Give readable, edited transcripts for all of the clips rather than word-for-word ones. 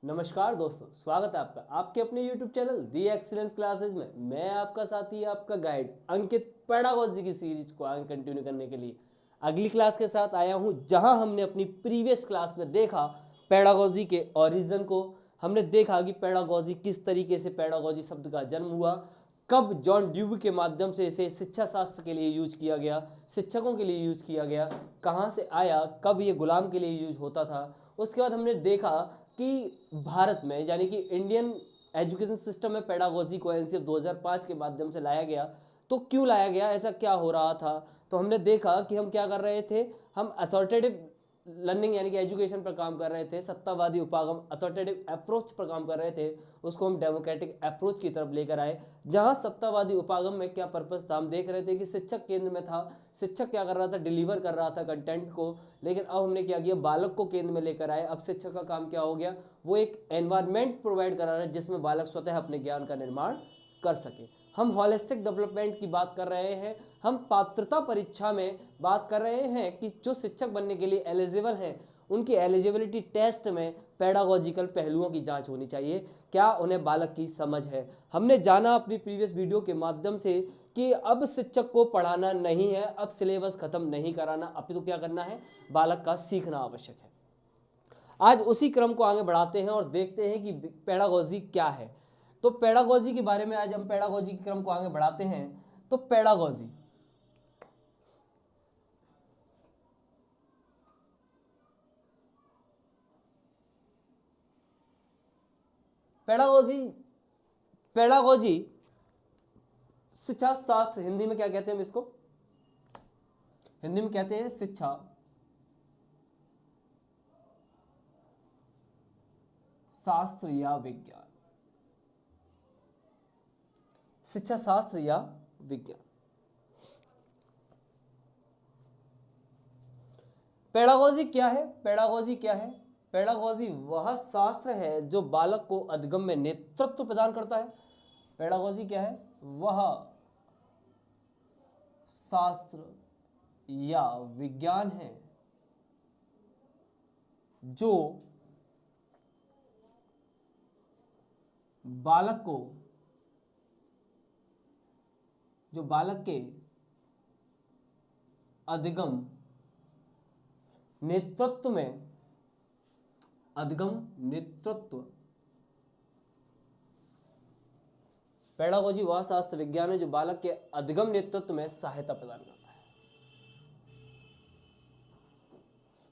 नमस्कार दोस्तों, स्वागत है आपका आपके अपने YouTube चैनल दी एक्सीलेंस क्लासेस में। मैं आपका साथी, आपका गाइड अंकित, पेडागोजी की सीरीज को आगे कंटिन्यू करने के लिए अगली क्लास के साथ आया हूं, जहां हमने अपनी प्रीवियस क्लास में देखा पेडागोजी के ओरिजिन को। हमने देखा कि पेडागोजी किस तरीके से पेडागोजी शब्द का जन्म हुआ, कब जॉन ड्यूबी के माध्यम से इसे शिक्षा शास्त्र के लिए यूज किया गया, शिक्षकों के लिए यूज किया गया, कहाँ से आया, कब ये गुलाम के लिए यूज होता था। उसके बाद हमने देखा कि भारत में यानी कि इंडियन एजुकेशन सिस्टम में पेडागोजी को एनसीएफ 2005 के माध्यम से लाया गया। तो क्यों लाया गया, ऐसा क्या हो रहा था? तो हमने देखा कि हम क्या कर रहे थे, हम अथॉरिटेटिव लर्निंग यानी कि एजुकेशन पर काम कर रहे थे, सत्तावादी उपागम अथॉरिटेटिव अप्रोच पर काम कर रहे थे, उसको हम डेमोक्रेटिक अप्रोच की तरफ लेकर आए। जहां सत्तावादी उपागम में क्या पर्पस था, हम देख रहे थे कि शिक्षक केंद्र में था, शिक्षक क्या कर रहा था, डिलीवर कर रहा था कंटेंट को। लेकिन अब हमने क्या किया, बालक को केंद्र में लेकर आए। अब शिक्षक का काम क्या हो गया, वो एक एनवायरमेंट प्रोवाइड करा रहा है जिसमें बालक स्वतः अपने ज्ञान का निर्माण कर सके। हम होलिस्टिक डेवलपमेंट की बात कर रहे हैं। हम पात्रता परीक्षा में बात कर रहे हैं कि जो शिक्षक बनने के लिए एलिजिबल हैं, उनकी एलिजिबिलिटी टेस्ट में पेडागोजिकल पहलुओं की जांच होनी चाहिए, क्या उन्हें बालक की समझ है। हमने जाना अपनी प्रीवियस वीडियो के माध्यम से कि अब शिक्षक को पढ़ाना नहीं है, अब सिलेबस खत्म नहीं कराना, अब तो क्या करना है, बालक का सीखना आवश्यक है। आज उसी क्रम को आगे बढ़ाते हैं और देखते हैं कि पेडागोजी क्या है। तो पेडागोजी के बारे में आज हम पेडागोजी के क्रम को आगे बढ़ाते हैं। तो पेडागोजी पेडागोजी पेडागोजी शिक्षा शास्त्र, हिंदी में क्या कहते हैं हम इसको, हिंदी में कहते हैं शिक्षा शास्त्र या विज्ञान, शिक्षा शास्त्र या विज्ञान। पेडागोजी क्या है, पेडागोजी क्या है? पेडागोजी वह शास्त्र है जो बालक को अधिगम में नेतृत्व प्रदान करता है। पेडागोजी क्या है? वह शास्त्र या विज्ञान है जो बालक को, जो बालक के अधिगम नेतृत्व में, अधिगम नेतृत्व, पेडागोजी वह शास्त्र विज्ञान है जो बालक के अधिगम नेतृत्व में सहायता प्रदान करता है।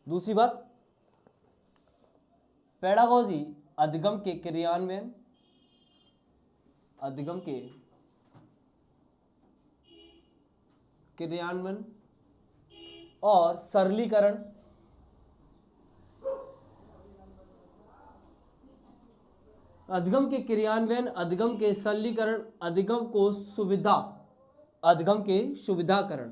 दूसरी बात, पेडागोजी अधिगम के क्रियान्वयन, अधिगम के क्रियान्वयन और सरलीकरण, अधिगम के क्रियान्वयन, अधिगम के सरलीकरण, अधिगम को सुविधा, अधिगम के सुविधाकरण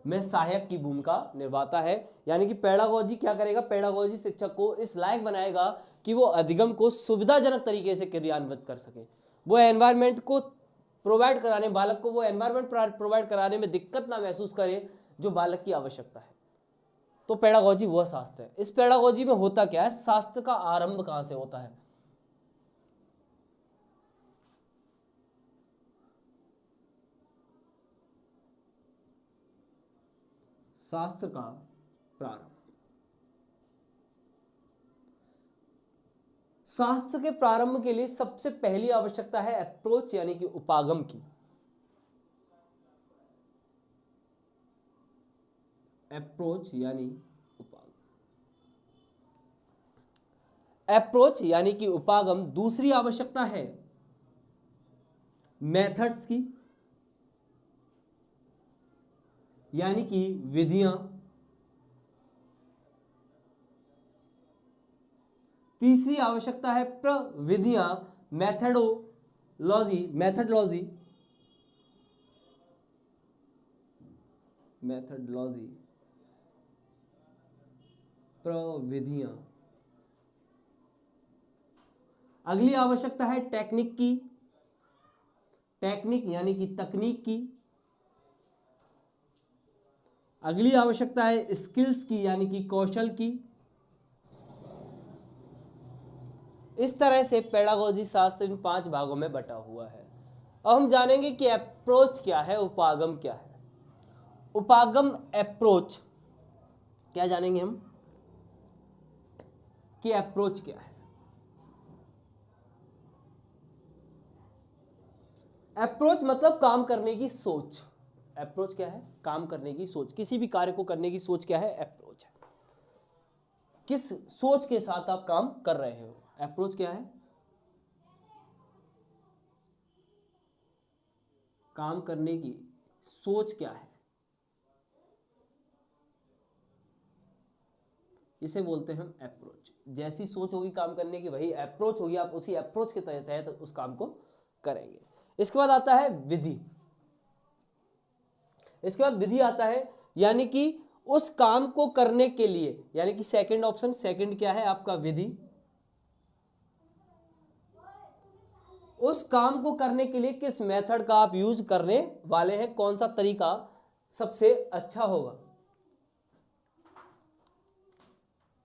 में सहायक की भूमिका निभाता है। यानी कि पेडागोजी क्या करेगा, पेडागोजी शिक्षक को इस लायक बनाएगा कि वो अधिगम को सुविधाजनक तरीके से क्रियान्वित कर सके, वो एनवायरमेंट को प्रोवाइड कराने, बालक को वो एनवायरमेंट प्रोवाइड कराने में दिक्कत ना महसूस करे जो बालक की आवश्यकता है। तो पेडागोजी वह शास्त्र है। इस पेडागोजी में होता क्या है, शास्त्र का आरंभ कहां से होता है? शास्त्र का प्रारंभ, शास्त्र के प्रारंभ के लिए सबसे पहली आवश्यकता है अप्रोच यानी कि उपागम की। अप्रोच यानी उपागम, अप्रोच यानी कि उपागम। दूसरी आवश्यकता है मेथड्स की, यानी कि विधियां। तीसरी आवश्यकता है प्रविधियां, मेथडोलॉजी, मेथडोलॉजी, मेथडोलॉजी, प्रविधियां। अगली आवश्यकता है टेक्निक की, टेक्निक यानी कि तकनीक की। अगली आवश्यकता है स्किल्स की, यानी कि कौशल की। इस तरह से पेडागोजी शास्त्र इन 5 भागों में बटा हुआ है। अब हम जानेंगे कि अप्रोच क्या है, उपागम क्या है। उपागम अप्रोच क्या जानेंगे हम कि अप्रोच क्या है। अप्रोच मतलब काम करने की सोच। अप्रोच क्या है? काम करने की सोच। किसी भी कार्य को करने की सोच क्या है? अप्रोच है। किस सोच के साथ आप काम कर रहे हो, अप्रोच क्या है? काम करने की सोच क्या है, इसे बोलते हैं हम अप्रोच। जैसी सोच होगी काम करने की वही अप्रोच होगी, आप उसी अप्रोच के तहत उस काम को करेंगे। इसके बाद आता है विधि। इसके बाद विधि आता है, यानी कि उस काम को करने के लिए, यानी कि सेकंड ऑप्शन, सेकंड क्या है आपका? विधि। उस काम को करने के लिए किस मेथड का आप यूज करने वाले हैं, कौन सा तरीका सबसे अच्छा होगा,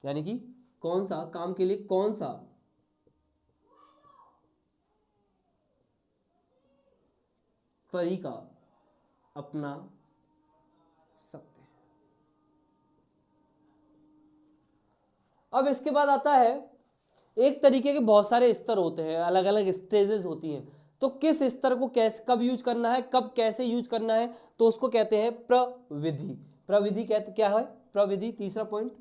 यानी कि कौन सा काम के लिए कौन सा तरीका अपना सकते हैं। अब इसके बाद आता है, एक तरीके के बहुत सारे स्तर होते हैं, अलग अलग स्टेजेस होती हैं, तो किस स्तर को कैसे कब यूज करना है, कब कैसे यूज करना है, तो उसको कहते हैं प्रविधि। प्रविधि कहते क्या है? प्रविधि। तीसरा पॉइंट,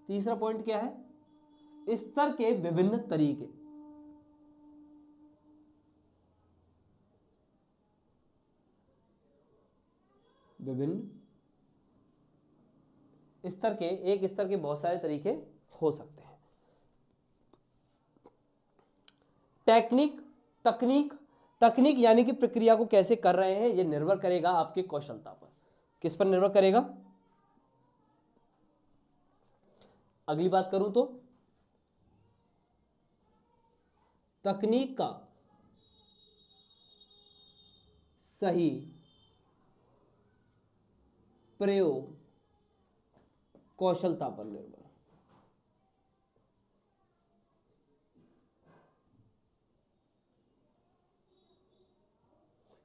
तीसरा पॉइंट क्या है? स्तर के विभिन्न तरीके। विभिन्न स्तर के, एक स्तर के बहुत सारे तरीके हो सकते हैं। टेक्निक, तकनीक। तकनीक यानी कि प्रक्रिया को कैसे कर रहे हैं, यह निर्भर करेगा आपकी कौशलता पर। किस पर निर्भर करेगा? अगली बात करूं तो तकनीक का सही प्रयोग कौशलता पर निर्भर।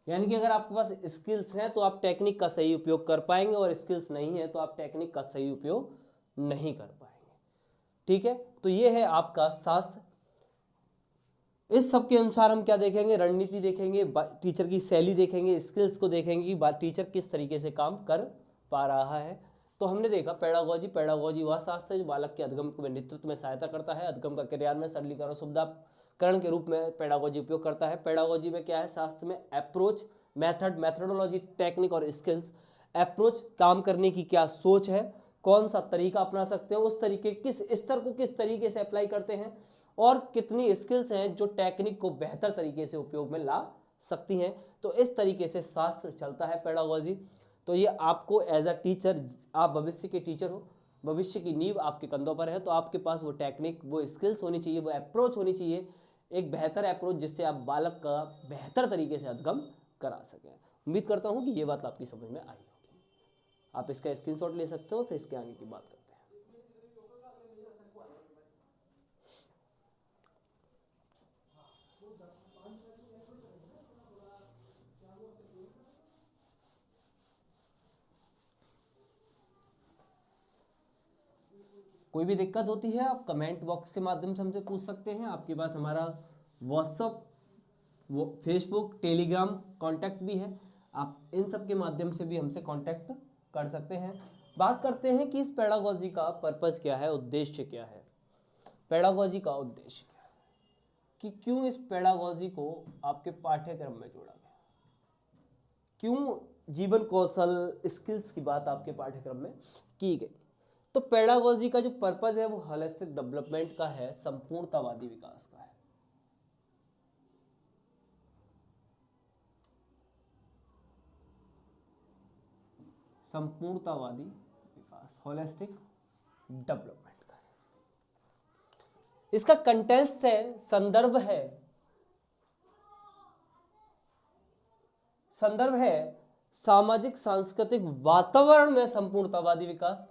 यानी कि अगर आपके पास स्किल्स हैं तो आप टेक्निक का सही उपयोग कर पाएंगे, और स्किल्स नहीं है तो आप टेक्निक का सही उपयोग नहीं कर पाएंगे। ठीक है, तो ये है आपका शास्त्र। इस सब के अनुसार हम क्या देखेंगे? रणनीति देखेंगे, टीचर की शैली देखेंगे, स्किल्स को देखेंगे कि टीचर किस तरीके से काम कर पा रहा है। तो हमने देखा पेडागोजी। पेडागोजी वह शास्त्र है जो बालक के अधगम में नेतृत्व में सहायता करता है, अधगम का क्रियान्वयन सरलीकरण सुविधाकरण के रूप में पेडागोजी उपयोग करता है। पेडागोजी में क्या है? शास्त्र में अप्रोच, मेथड, मेथडोलॉजी, टेक्निक और स्किल्स। अप्रोच काम करने की क्या सोच है, कौन सा तरीका अपना सकते हैं, उस तरीके किस स्तर को किस तरीके से अप्लाई करते हैं, और कितनी स्किल्स हैं जो टेक्निक को बेहतर तरीके से उपयोग में ला सकती हैं। तो इस तरीके से शास्त्र चलता है पेडागोजी। तो ये आपको एज अ टीचर, आप भविष्य के टीचर हो, भविष्य की नींव आपके कंधों पर है, तो आपके पास वो टेक्निक, वो स्किल्स होनी चाहिए, वो अप्रोच होनी चाहिए, एक बेहतर अप्रोच, जिससे आप बालक का बेहतर तरीके से अधगम करा सकें। उम्मीद करता हूँ कि ये बात आपकी समझ में आई होगी। आप इसका स्क्रीनशॉट ले सकते हो, फिर इसके आगे की बात करते हैं। कोई भी दिक्कत होती है आप कमेंट बॉक्स के माध्यम से हमसे पूछ सकते हैं। आपके पास हमारा व्हाट्सअप, वो फेसबुक, टेलीग्राम कांटेक्ट भी है, आप इन सब के माध्यम से भी हमसे कांटेक्ट कर सकते हैं। बात करते हैं कि इस पेडागोजी का पर्पस क्या है, उद्देश्य क्या है। पेडागोजी का उद्देश्य क्या है, कि क्यों इस पेडागोजी को आपके पाठ्यक्रम में जोड़ा गया, क्यों जीवन कौशल, स्किल्स की बात आपके पाठ्यक्रम में की गई। तो पेडागोजी का जो पर्पस है वो होलिस्टिक डेवलपमेंट का है, संपूर्णतावादी विकास का है। संपूर्णतावादी विकास, होलिस्टिक डेवलपमेंट का है। इसका कंटेंस्ट है, संदर्भ है, संदर्भ है सामाजिक सांस्कृतिक वातावरण में संपूर्णतावादी विकास,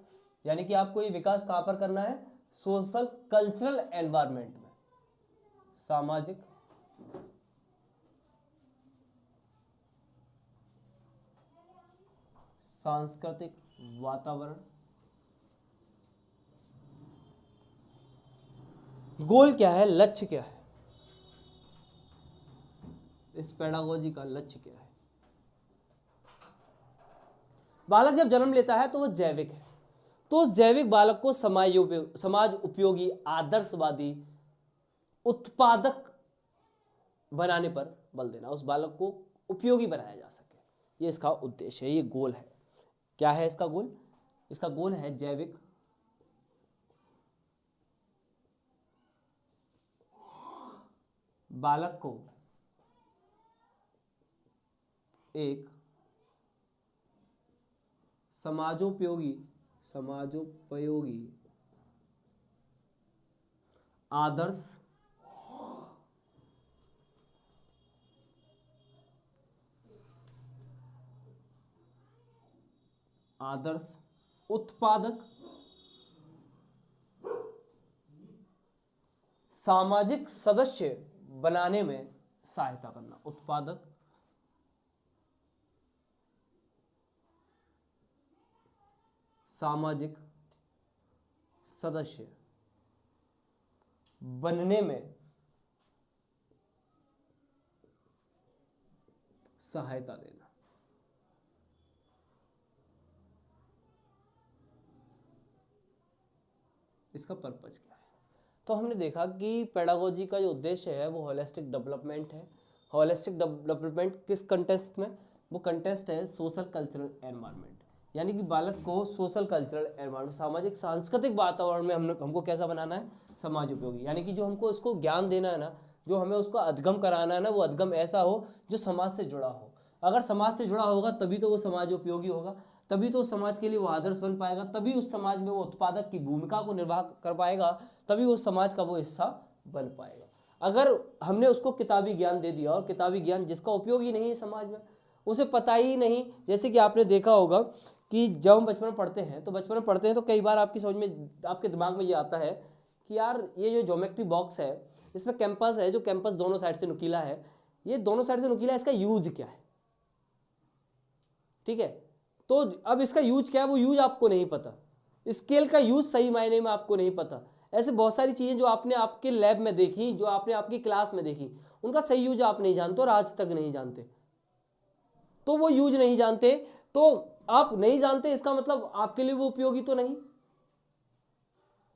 यानी कि आपको ये विकास कहां पर करना है, सोशल कल्चरल एनवायरनमेंट में, सामाजिक सांस्कृतिक वातावरण। गोल क्या है, लक्ष्य क्या है, इस पेडागोजी का लक्ष्य क्या है। बालक जब जन्म लेता है तो वह जैविक है, तो उस जैविक बालक को समाज उपयोगी, आदर्शवादी, उत्पादक बनाने पर बल देना, उस बालक को उपयोगी बनाया जा सके, ये इसका उद्देश्य है, ये गोल है। क्या है इसका गोल, इसका गोल है जैविक बालक को एक समाजोपयोगी आदर्श उत्पादक सामाजिक सदस्य बनाने में सहायता करना, उत्पादक सामाजिक सदस्य बनने में सहायता देना। इसका पर्पज क्या है, तो हमने देखा कि पेडागोजी का जो उद्देश्य है वो होलिस्टिक डेवलपमेंट है। होलिस्टिक डेवलपमेंट किस कंटेस्ट में, वो कंटेस्ट है सोशल कल्चरल एनवायरनमेंट, यानी कि बालक को सोशल कल्चरल एनवायरनमेंट, सामाजिक सांस्कृतिक वातावरण में हमको कैसा बनाना है, समाज उपयोगी, यानी कि जो हमको उसको ज्ञान देना है ना, जो हमें उसको अधगम कराना है ना, वो अधगम ऐसा हो जो समाज से जुड़ा हो। अगर समाज से जुड़ा होगा तभी तो वो समाज उपयोगी होगा, तभी तो समाज के लिए वो आदर्श बन पाएगा, तभी उस समाज में वो उत्पादक की भूमिका को निर्वाह कर पाएगा, तभी उस समाज का वो हिस्सा बन पाएगा। अगर हमने उसको किताबी ज्ञान दे दिया, और किताबी ज्ञान जिसका उपयोग ही नहीं है समाज में, उसे पता ही नहीं, जैसे कि आपने देखा होगा कि जब हम बचपन में पढ़ते हैं तो कई बार आपकी समझ में, आपके दिमाग में ये आता है कि यार ये जो ज्योमेट्री बॉक्स है इसमें कैंपस है, जो कैंपस दोनों साइड से नुकीला है, ये दोनों साइड से नुकीला है, इसका यूज क्या है, ठीक है। तो अब इसका यूज क्या है, वो यूज आपको नहीं पता, स्केल का यूज सही मायने में आपको नहीं पता। ऐसे बहुत सारी चीजें जो आपने आपके लैब में देखी, जो आपने आपकी क्लास में देखी, उनका सही यूज आप नहीं जानते और आज तक नहीं जानते। तो वो यूज नहीं जानते, तो आप नहीं जानते इसका मतलब आपके लिए वो उपयोगी तो नहीं।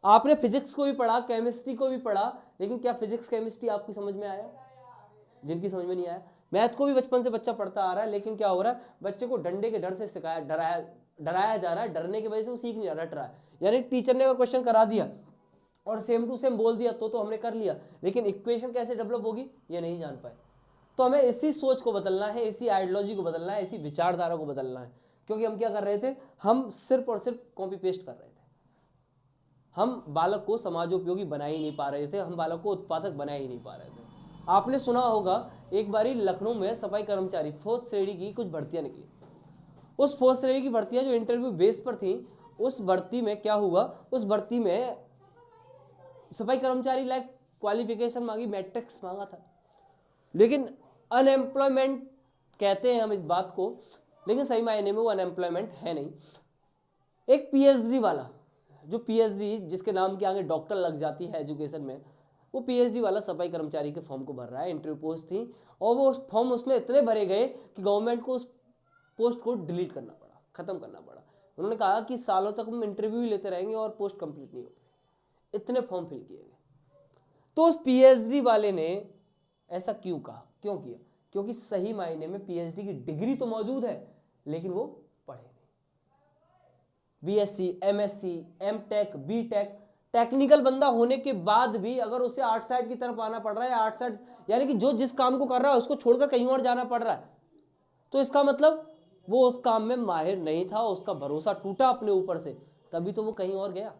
आपने फिजिक्स को भी पढ़ा, केमिस्ट्री को भी पढ़ा, लेकिन क्या फिजिक्स केमिस्ट्री आपकी समझ में आया, जिनकी समझ में नहीं आया। मैथ को भी बचपन से बच्चा पढ़ता आ रहा है, लेकिन क्या हो रहा है, बच्चे को डंडे के डर से डराया जा रहा है, डरने की वजह से वो सीख नहीं रहा, रट रहा है। यानी टीचर ने अगर क्वेश्चन करा दिया और सेम टू सेम बोल दिया तो हमने कर लिया, लेकिन इक्वेशन कैसे डेवलप होगी ये नहीं जान पाए। तो हमें इसी सोच को बदलना है, इसी आइडियोलॉजी को बदलना है, इसी विचारधारा को बदलना है। क्योंकि हम क्या कर रहे थे, हम सिर्फ और सिर्फ कॉपी पेस्ट कर रहे थे, हम बालक को समाजोपयोगी बना ही नहीं पा रहे थे, हम बालक को उत्पादक बना ही नहीं पा रहे थे। आपने सुना होगा एक बारी लखनऊ में सफाई कर्मचारी 4th श्रेणी की कुछ भर्तियां निकली। उस 4th श्रेणी की भर्तियां जो इंटरव्यू बेस पर थी, उस भर्ती में क्या हुआ, उस भर्ती में सफाई कर्मचारी लाइक क्वालिफिकेशन मांगी, मैट्रिक्स मांगा था, लेकिन अनएम्प्लॉयमेंट कहते हैं हम इस बात को, लेकिन सही मायने में वो अनएम्प्लॉयमेंट है नहीं। एक पीएचडी वाला, जो पीएचडी जिसके नाम के आगे डॉक्टर लग जाती है एजुकेशन में, वो पीएचडी वाला सफाई कर्मचारी के फॉर्म को भर रहा है, इंटरव्यू पोस्ट थी, और वो फॉर्म उसमें इतने भरे गए कि गवर्नमेंट को उस पोस्ट को डिलीट करना पड़ा, खत्म करना पड़ा। उन्होंने कहा कि सालों तक हम इंटरव्यू ही लेते रहेंगे और पोस्ट कंप्लीट नहीं हो पाएगी, इतने फॉर्म फिल किए गए। तो उस पीएचडी वाले ने ऐसा क्यों कहा, क्यों किया, क्योंकि सही मायने में पीएचडी की डिग्री तो मौजूद है, लेकिन वो पढ़े नहीं। BSc, MSc, MTech, BTech, technical बंदा होने के बाद भी अगर उसे आर्ट साइड की तरफ आना पड़ रहा है, आर्ट साइड यानी कि जो जिस काम को कर रहा है उसको छोड़कर कहीं और जाना पड़ रहा है, तो इसका मतलब वो उस काम में माहिर नहीं था, उसका भरोसा टूटा अपने ऊपर से, तभी तो वो कहीं और गया,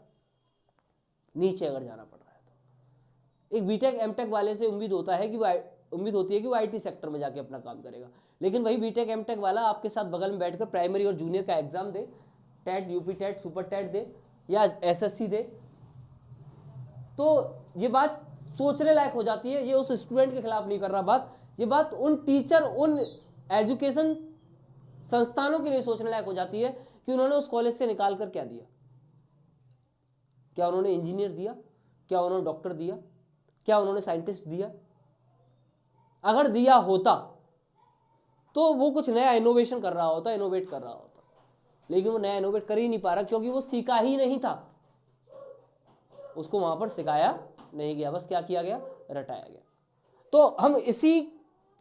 नीचे अगर जाना पड़ रहा है तो। एक बीटेक एमटेक वाले से उम्मीद होता है कि वो उम्मीद होती है कि वो आईटी सेक्टर में जाके अपना काम करेगा। लेकिन वही बीटेक एमटेक वाला आपके साथ बगल में बैठकर प्राइमरी और जूनियर का एग्जाम दे, TET, UP TET, super TET दे या एसएससी दे, तो ये बात सोचने लायक हो जाती है। ये उस स्टूडेंट के खिलाफ नहीं कर रहा बात, ये बात उन टीचर, उन एजुकेशन संस्थानों के लिए सोचने लायक हो जाती है कि उन्होंने उस कॉलेज से निकाल कर क्या दिया। क्या उन्होंने इंजीनियर दिया? क्या उन्होंने डॉक्टर दिया? क्या उन्होंने साइंटिस्ट दिया? अगर दिया होता तो वो कुछ नया इनोवेशन कर रहा होता, इनोवेट कर रहा होता, लेकिन वो नया इनोवेट कर ही नहीं पा रहा क्योंकि वो सीखा ही नहीं था, उसको वहां पर सिखाया नहीं गया, बस क्या किया गया, रटाया गया। तो हम इसी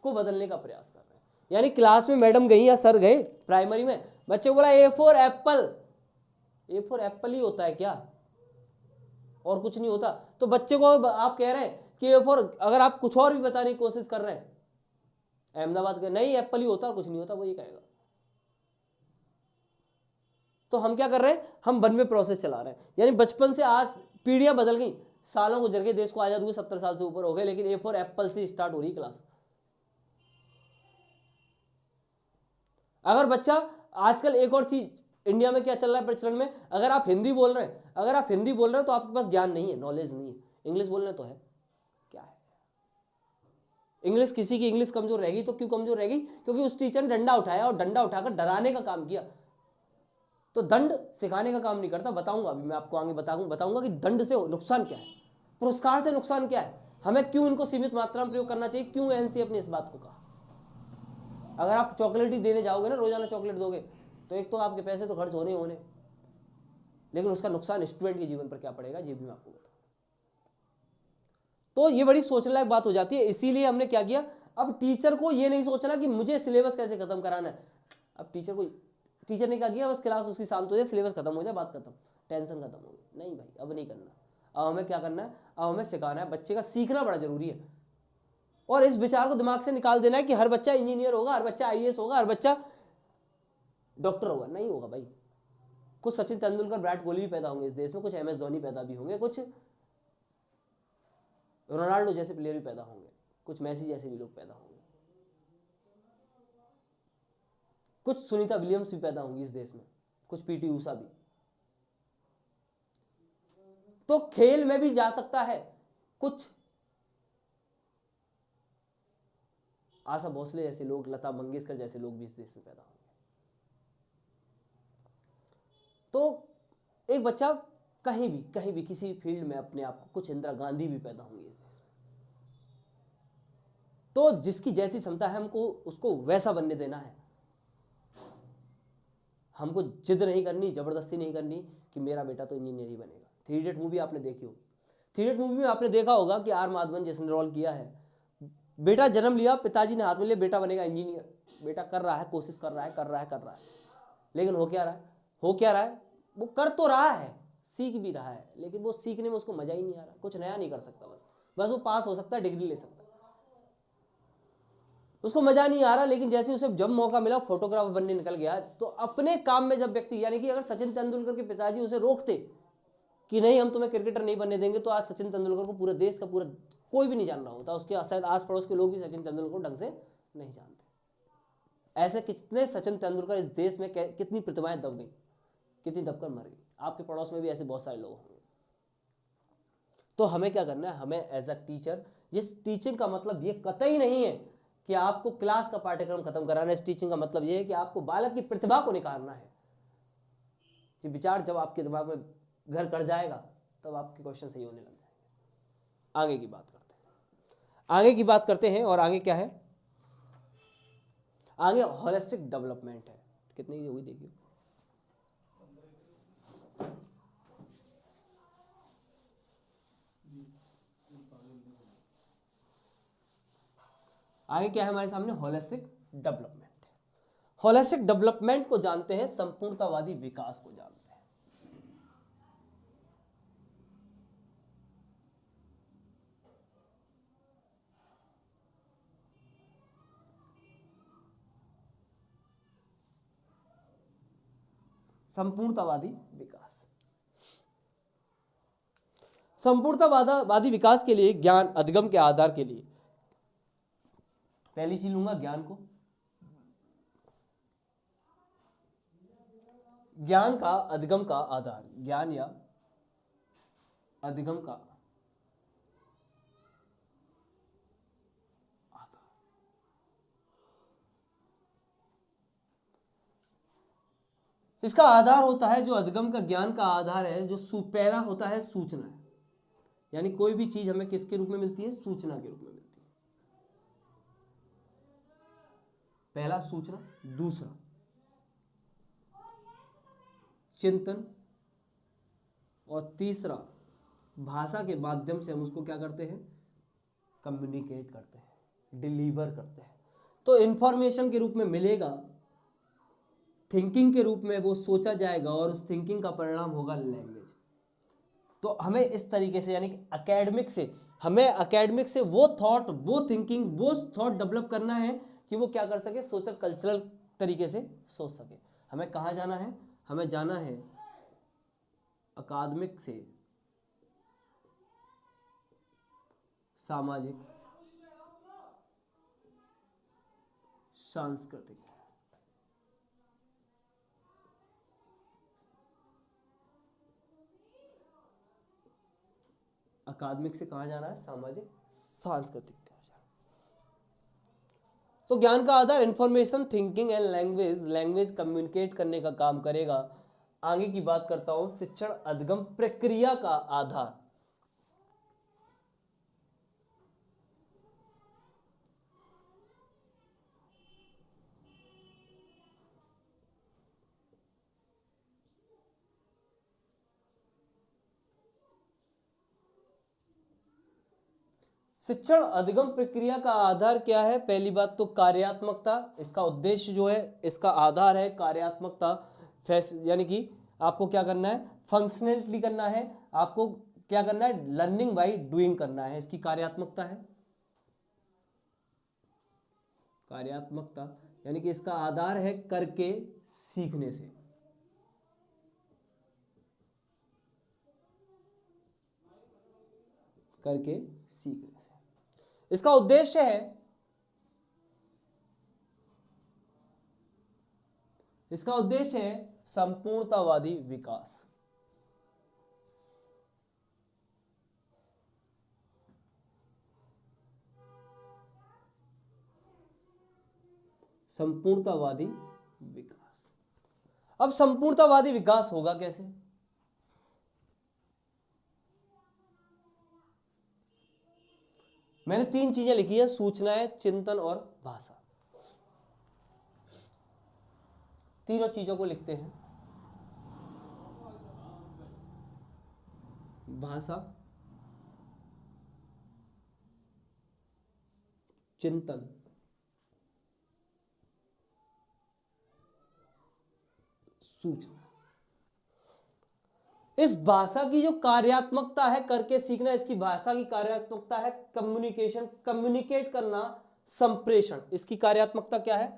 को बदलने का प्रयास कर रहे हैं। यानी क्लास में मैडम गई या सर गए प्राइमरी में, बच्चे को बोला A for apple, A for apple ही होता है क्या, और कुछ नहीं होता। तो बच्चे को आप कह रहे हैं कि ए फॉर, अगर आप कुछ और भी बताने की कोशिश कर रहे हैं, अहमदाबाद के, नहीं एप्पल ही होता और कुछ नहीं होता, वो ये कहेगा। तो हम क्या कर रहे हैं, हम वन वे प्रोसेस चला रहे हैं। यानी बचपन से आज पीढ़ियां बदल गई, सालों गुजर गए, देश को आजाद हुए 70 साल से ऊपर हो गए, लेकिन ए फॉर एप्पल से स्टार्ट हो रही क्लास। अगर बच्चा, आजकल एक और चीज इंडिया में क्या चल रहा है प्रचलन में, अगर आप हिंदी बोल रहे हैं, अगर आप हिंदी बोल रहे हैं तो आपके पास ज्ञान नहीं है, नॉलेज नहीं है। इंग्लिश बोलना तो है, क्या है इंग्लिश, किसी की इंग्लिश कमजोर रहेगी तो क्यों कमजोर रहेगी, क्योंकि उस टीचर ने डंडा उठाया और डंडा उठाकर डराने का काम किया। तो दंड सिखाने का काम नहीं करता। बताऊंगा अभी मैं आपको आगे बताऊंगा कि दंड से नुकसान क्या है, पुरस्कार से नुकसान क्या है, हमें क्यों इनको सीमित मात्रा में प्रयोग करना चाहिए, क्यों एनसीएफ ने इस बात को कहा। अगर आप चॉकलेट ही देने जाओगे ना, रोजाना चॉकलेट दोगे, तो एक तो आपके पैसे तो खर्च होने होने, लेकिन उसका नुकसान स्टूडेंट के जीवन पर क्या पड़ेगा, ये भी मैं आपको बताऊंगा। तो ये बड़ी सोचने लायक बात हो जाती है। इसीलिए हमने क्या किया, अब टीचर को ये नहीं सोचना कि मुझे सिलेबस कैसे खत्म कराना है। अब टीचर ने क्या किया, बस क्लास उसकी शांत हो जाए, सिलेबस खत्म हो जाए, बात खत्म, टेंशन खत्म हो गई। नहीं भाई, अब नहीं करना। अब हमें क्या करना है, अब हमें सिखाना है। बच्चे का सीखना बड़ा जरूरी है, और इस विचार को दिमाग से निकाल देना है कि हर बच्चा इंजीनियर होगा, हर बच्चा आईएएस होगा, हर बच्चा डॉक्टर होगा। नहीं होगा भाई। कुछ सचिन तेंदुलकर, विराट कोहली भी पैदा होंगे इस देश में, कुछ एमएस धोनी पैदा भी होंगे, कुछ रोनाल्डो जैसे प्लेयर भी पैदा होंगे, कुछ मैसी जैसे भी लोग पैदा होंगे, कुछ सुनीता विलियम्स भी पैदा होंगी इस देश में, कुछ पीटी ऊषा भी। तो खेल में भी जा सकता है, कुछ आशा भोसले जैसे लोग, लता मंगेशकर जैसे लोग भी इस देश में पैदा होंगे। तो एक बच्चा कहीं भी किसी फील्ड में अपने आप को, कुछ इंदिरा गांधी भी पैदा होंगी इस देश में। तो जिसकी जैसी क्षमता है, हमको उसको वैसा बनने देना है। हमको जिद नहीं करनी, जबरदस्ती नहीं करनी कि मेरा बेटा तो इंजीनियर ही बनेगा। थ्री इडियट मूवी आपने देखी हो, थ्री इडियट मूवी में आपने देखा होगा कि आर माधवन जिसने रोल किया है, बेटा जन्म लिया, पिताजी ने हाथ में लिया, बेटा बनेगा इंजीनियर। बेटा कर रहा है, कोशिश कर रहा है, लेकिन हो क्या रहा है, वो कर तो रहा है, सीख भी रहा है, लेकिन वो सीखने में उसको मजा ही नहीं आ रहा, कुछ नया नहीं कर सकता। बस वो पास हो सकता है, डिग्री ले सकता है, उसको मजा नहीं आ रहा। लेकिन जैसे उसे जब मौका मिला, फोटोग्राफर बनने निकल गया। तो अपने काम में जब व्यक्ति, यानी कि अगर सचिन तेंदुलकर के पिताजी उसे रोकते कि नहीं हम तुम्हें क्रिकेटर नहीं बनने देंगे, तो आज सचिन तेंदुलकर को पूरे देश का पूरा कोई भी नहीं जान रहा होता। उसके शायद आस पड़ोस के लोग भी सचिन तेंदुलकर को ढंग से नहीं जानते। ऐसे कितने सचिन तेंदुलकर इस देश में, कितनी प्रतिभाएं दब गई, कितनी दबकर मर गई। आपके पड़ोस में भी ऐसे बहुत सारे लोग होंगे। तो हमें क्या करना है, हमें एज अ टीचर, इस टीचिंग का मतलब ये कतई नहीं है कि आपको क्लास का पाठ्यक्रम खत्म कराना है। इस टीचिंग का मतलब ये है कि आपको बालक की प्रतिभा को निखारना है। ये विचार जब आपके दिमाग में घर कर जाएगा, तब आपके क्वेश्चन सही होने लग जाएंगे। आगे की बात करते हैं। और आगे क्या है, आगे होलिस्टिक डेवलपमेंट है। कितनी की हुई देखिए, आगे क्या है हमारे सामने, होलिस्टिक डेवलपमेंट। होलिस्टिक डेवलपमेंट को जानते हैं, संपूर्णतावादी विकास को जानते हैं। संपूर्णतावादी विकास, संपूर्णतावादी विकास के लिए ज्ञान अधिगम के आधार के लिए पहली चीज लूंगा ज्ञान को। ज्ञान का अधिगम का आधार, ज्ञान या अधिगम का आधार। इसका आधार होता है, जो अधिगम का ज्ञान का आधार है, जो पहला होता है सूचना है। यानी कोई भी चीज हमें किसके रूप में मिलती है? सूचना के रूप में मिलती है। पहला सूचना, दूसरा चिंतन, और तीसरा भाषा के माध्यम से हम उसको क्या करते हैं? कम्युनिकेट करते हैं, डिलीवर करते हैं। तो इंफॉर्मेशन के रूप में मिलेगा, थिंकिंग के रूप में वो सोचा जाएगा, और उस थिंकिंग का परिणाम होगा लैंग्वेज। तो हमें इस तरीके से, यानी कि एकेडमिक से वो थॉट, वो थिंकिंग, वो थॉट डेवलप करना है कि वो क्या कर सके? सोशल कल्चरल तरीके से सोच सके। हमें कहाँ जाना है? हमें जाना है अकादमिक से सामाजिक सांस्कृतिक। अकादमिक से कहाँ जाना है? सामाजिक सांस्कृतिक। तो ज्ञान का आधार information, thinking and language. Language communicate करने का काम करेगा। आगे की बात करता हूं, शिक्षण अधिगम प्रक्रिया का आधार। शिक्षण अधिगम प्रक्रिया का आधार क्या है? पहली बात तो कार्यात्मकता। इसका उद्देश्य जो है, इसका आधार है कार्यात्मकता। यानी कि आपको क्या करना है? फंक्शनलिटी करना है। आपको क्या करना है? लर्निंग बाय डूइंग करना है। इसकी कार्यात्मकता है। कार्यात्मकता यानी कि इसका आधार है करके सीखने से। करके सीखने से। इसका उद्देश्य है, इसका उद्देश्य है संपूर्णतावादी विकास। संपूर्णतावादी विकास। अब संपूर्णतावादी विकास होगा कैसे? मैंने तीन चीजें लिखी है, सूचनाएं, चिंतन और भाषा। तीनों चीजों को लिखते हैं। भाषा, चिंतन, सूचना। इस भाषा की जो कार्यात्मकता है करके सीखना, इसकी भाषा की कार्यात्मकता है कम्युनिकेशन, कम्युनिकेट करना, संप्रेषण। इसकी कार्यात्मकता क्या है?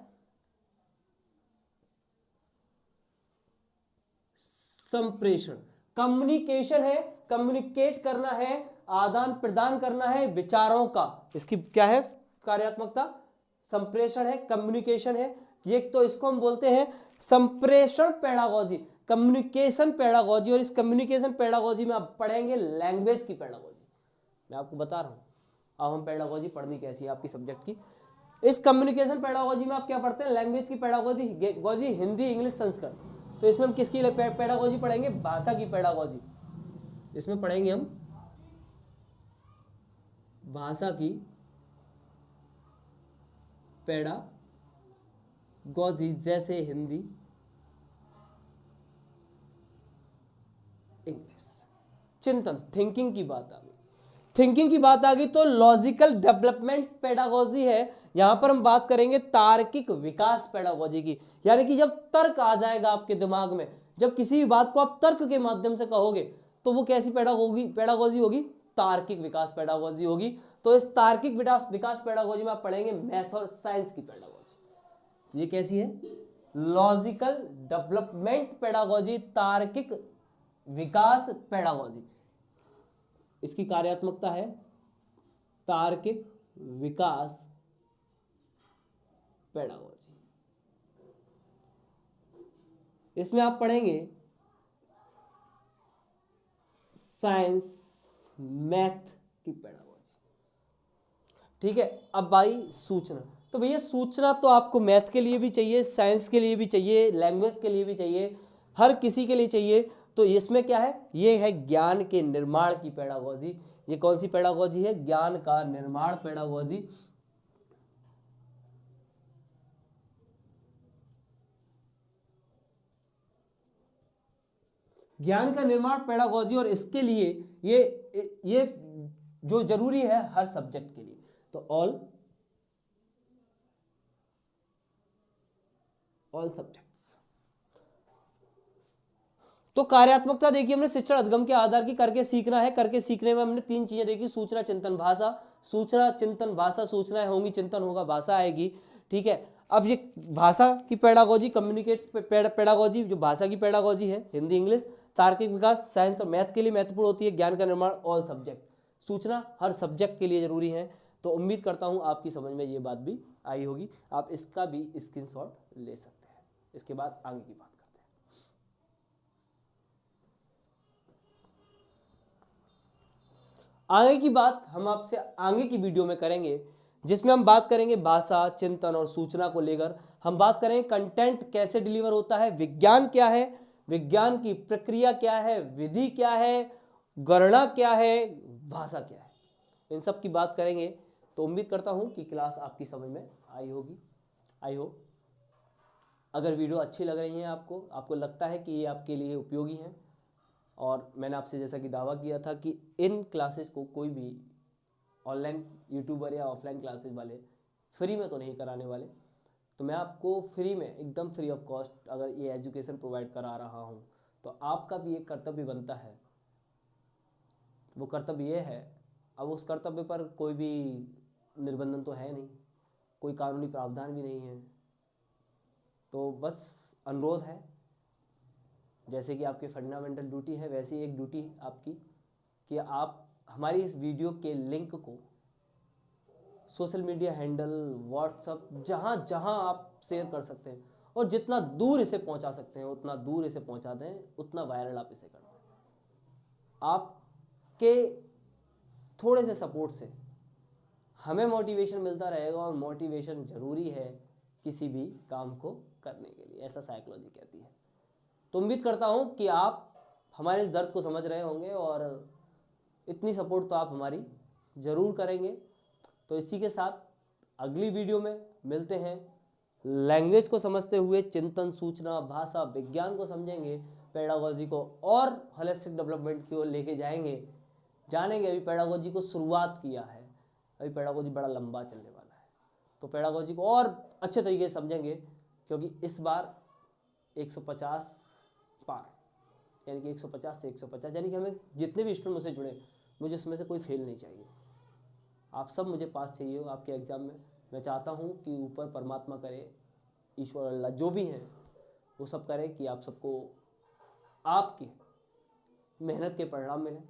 संप्रेषण। कम्युनिकेशन है, कम्युनिकेट करना है, आदान प्रदान करना है विचारों का। इसकी क्या है कार्यात्मकता? संप्रेषण है, कम्युनिकेशन है। ये तो इसको हम बोलते हैं संप्रेषण पेडागोजी, कम्युनिकेशन पेडागोजी। और इस कम्युनिकेशन पेडागोजी में आप पढ़ेंगे लैंग्वेज की पेडागोजी। मैं आपको बता रहा हूं अब हम पेडागोजी पढ़नी कैसी है आपकी सब्जेक्ट की। इस कम्युनिकेशन पेडागोजी में आप क्या पढ़ते हैं? लैंग्वेज की पेडागोजी, हिंदी, इंग्लिश, संस्कृत। तो इसमें हम किसकी पेडागोजी पढ़ेंगे? भाषा की पेडागोजी। इसमें पढ़ेंगे हम भाषा की पेडागोजी, जैसे हिंदी, इंग्लिश। चिंतन, थिंकिंग की बात आ गई। थिंकिंग की बात आ गई तो लॉजिकल डेवलपमेंट पेडागोजी है। यहां पर हम बात करेंगे तार्किक विकास पेडागोजी की। यानी कि जब तर्क आ जाएगा आपके दिमाग में, जब किसी भी बात को आप तर्क के माध्यम से कहोगे, तो वो कैसी पेडागोजी होगी? तार्किक विकास पेडागोजी होगी। तो इस तार्किक विकास पेडागोजी में आप पढ़ेंगे मैथ और साइंस की पेडागोजी। ये कैसी है? लॉजिकल डेवलपमेंट पेडागोजी, तार्किक विकास पेडागोजी। इसकी कार्यात्मकता है तार्किक विकास पेडागोजी। इसमें आप पढ़ेंगे साइंस मैथ की पेडागोजी। ठीक है। अब भाई सूचना, तो भैया सूचना तो आपको मैथ के लिए भी चाहिए, साइंस के लिए भी चाहिए, लैंग्वेज के लिए भी चाहिए, हर किसी के लिए चाहिए। तो इसमें क्या है, ये है ज्ञान के निर्माण की पेडागोजी। ये कौन सी पेडागोजी है, ज्ञान का निर्माण पेडागोजी। ज्ञान का निर्माण पेडागोजी, और इसके लिए ये जो जरूरी है हर सब्जेक्ट के लिए। तो ऑल सब्जेक्ट्स। तो कार्यात्मकता देखिए हमने शिक्षण अधिगम के आधार की करके सीखना है। करके सीखने में हमने तीन चीजें देखी, सूचना चिंतन भाषा, सूचना चिंतन भाषा, सूचनाएं होंगी चिंतन होगा भाषा आएगी। ठीक है। अब ये भाषा की पेडागोजी, कम्युनिकेट पेडागोजी, जो भाषा की पेडागोजी है, हिंदी इंग्लिश, तार्किक विकास साइंस और मैथ के लिए महत्वपूर्ण होती है। ज्ञान का निर्माण ऑल सब्जेक्ट, सूचना हर सब्जेक्ट के लिए जरूरी है। तो उम्मीद करता हूं आपकी समझ में ये बात भी आई होगी। आप इसका भी स्क्रीनशॉट ले सकते हैं। इसके बाद आगे की बात करते हैं। आगे की बात हम आपसे आगे की वीडियो में करेंगे, जिसमें हम बात करेंगे भाषा चिंतन और सूचना को लेकर। हम बात करेंगे कंटेंट कैसे डिलीवर होता है, विज्ञान क्या है, विज्ञान की प्रक्रिया क्या है, विधि क्या है, गणना क्या है, भाषा क्या है, इन सब की बात करेंगे। तो उम्मीद करता हूं कि क्लास आपकी समझ में आई होगी। आई होप अगर वीडियो अच्छी लग रही है आपको लगता है कि ये आपके लिए उपयोगी है, और मैंने आपसे जैसा कि दावा किया था कि इन क्लासेस को कोई भी ऑनलाइन यूट्यूबर या ऑफलाइन क्लासेस वाले फ्री में तो नहीं कराने वाले। तो मैं आपको फ्री में, एकदम फ्री ऑफ कॉस्ट अगर ये एजुकेशन प्रोवाइड करा रहा हूँ, तो आपका भी एक कर्तव्य बनता है। वो कर्तव्य ये है, अब उस कर्तव्य पर कोई भी निर्बंधन तो है नहीं, कोई कानूनी प्रावधान भी नहीं है। तो बस अनुरोध है, जैसे कि आपकी फंडामेंटल ड्यूटी है, वैसी एक ड्यूटी आपकी कि आप हमारी इस वीडियो के लिंक को सोशल मीडिया हैंडल, व्हाट्सएप, जहाँ जहाँ आप शेयर कर सकते हैं, और जितना दूर इसे पहुँचा सकते हैं उतना दूर इसे पहुँचा दें, उतना वायरल आप इसे कर दें। आपके थोड़े से सपोर्ट से हमें मोटिवेशन मिलता रहेगा, और मोटिवेशन ज़रूरी है किसी भी काम को करने के लिए, ऐसा साइकोलॉजी कहती है। तो उम्मीद करता हूँ कि आप हमारे इस दर्द को समझ रहे होंगे, और इतनी सपोर्ट तो आप हमारी ज़रूर करेंगे। तो इसी के साथ अगली वीडियो में मिलते हैं। लैंग्वेज को समझते हुए चिंतन, सूचना, भाषा, विज्ञान को समझेंगे, पेडागोजी को और होलिस्टिक डेवलपमेंट की ओर लेके जानेंगे। अभी पेडागोजी को शुरुआत किया है, अभी पेडागोजी बड़ा लंबा चलने वाला है। तो पेडागोजी को और अच्छे तरीके से समझेंगे, क्योंकि इस बार 150 पार, यानी कि 150 से 150, यानी कि हमें जितने भी स्टूडेंट मुझसे जुड़े, मुझे उसमें से कोई फेल नहीं चाहिए। आप सब मुझे पास चाहिए हो आपके एग्ज़ाम में। मैं चाहता हूँ कि ऊपर परमात्मा करे, ईश्वर अल्लाह जो भी हैं वो सब करे कि आप सबको आपकी मेहनत के परिणाम मिलें।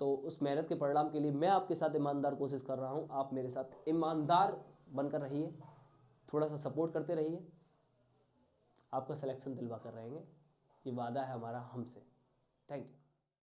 तो उस मेहनत के परिणाम के लिए मैं आपके साथ ईमानदार कोशिश कर रहा हूँ। आप मेरे साथ ईमानदार बनकर रहिए, थोड़ा सा सपोर्ट करते रहिए, आपका सिलेक्शन दिलवा कर रहेंगे, ये वादा है हमारा हमसे। Thank you.